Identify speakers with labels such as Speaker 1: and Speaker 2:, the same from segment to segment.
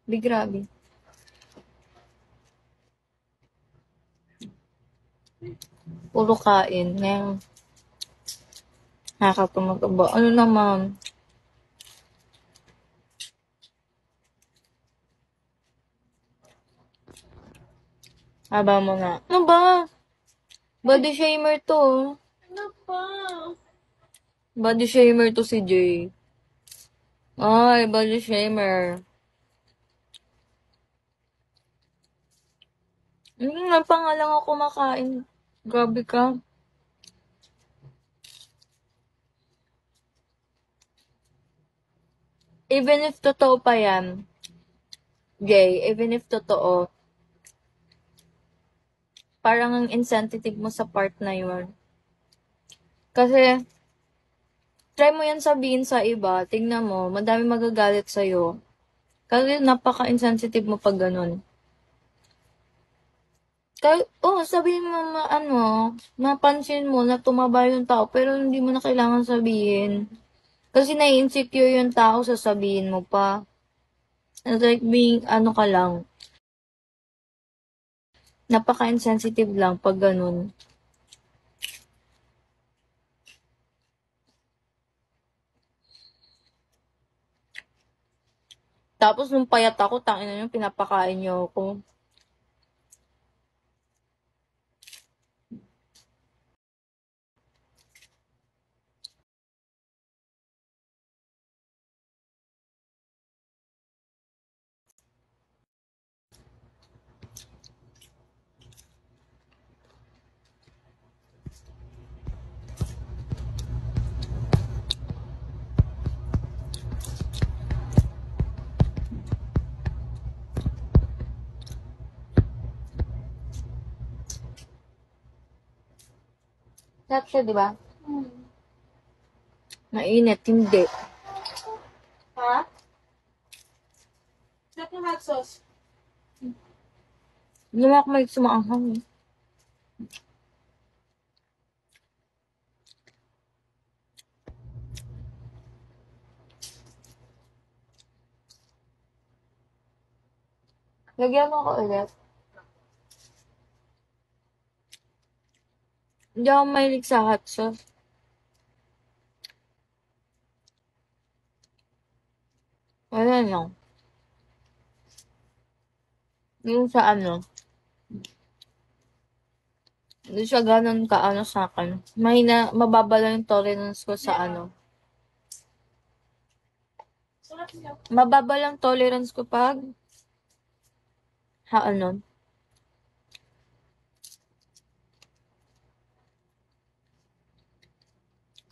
Speaker 1: Di grabe. Puro kain. Ngayon, nakakatumagaba. Ano naman? Haba mo na. Ano ba? Body shamer to.
Speaker 2: Ano pa?
Speaker 1: Body shamer to si Jay. Ay, body shamer. Nga pa nga lang ako kumakain. Grabe ka. Even if totoo pa yan, Jay, even if totoo, parang ang insensitive mo sa part na yun. Kasi, try mo yan sabihin sa iba, tingnan mo, madami magagalit sa'yo. Kasi napaka-insensitive mo pag ganun. Kaya, sabihin mo, mapansin mo na tumaba yung tao, pero hindi mo na kailangan sabihin. Kasi nai-insecure yung tao, sasabihin mo pa. It's like being, ka lang, napaka-insensitive lang pag ganun. Tapos nung payat ako, tangina niyo, pinapakain niyo ako. Sarap siya, di ba? Mainit, hindi.
Speaker 2: Ha? Sarap ng hot sauce.
Speaker 1: Hindi mo ako may sumaanghang eh. Lagyan mo ako ulit. Hindi ako mahilig sa hot sauce. Wala lang. Yung sa hindi siya ganun kaano sa akin. Mababa lang yung tolerance ko sa
Speaker 2: Sarap niya.
Speaker 1: Mababa lang tolerance ko pag ano.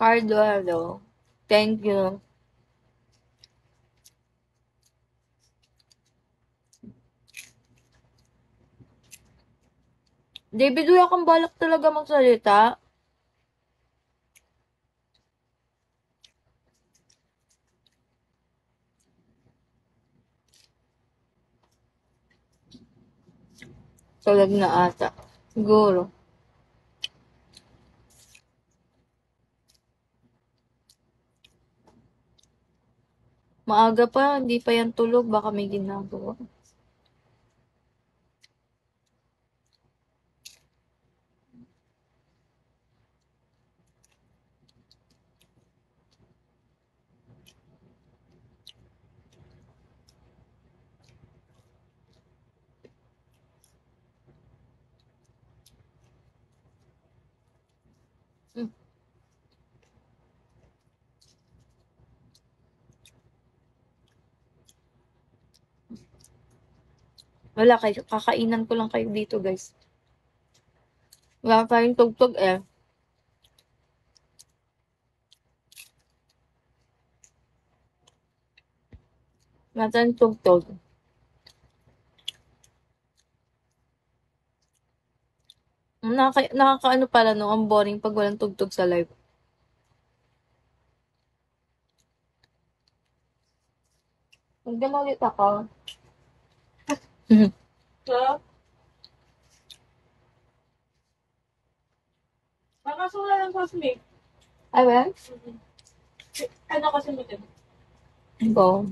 Speaker 1: Carduelo. Thank you. David, wala kang balak talaga magsalita. Talag na ata. Siguro. Maaga pa, hindi pa yan tulog. Baka may ginagawa. Hmm. Wala kayo. Kakainan ko lang kayo dito, guys. Wala tayong tugtog eh. Wala tayong tugtog. Nakakaano pala no, ang boring pag walang tugtog sa live. Magdala ulit ako.
Speaker 2: So, makasula ng cosmic.
Speaker 1: Ay, well?
Speaker 2: Ano kasi mo din?
Speaker 1: Go.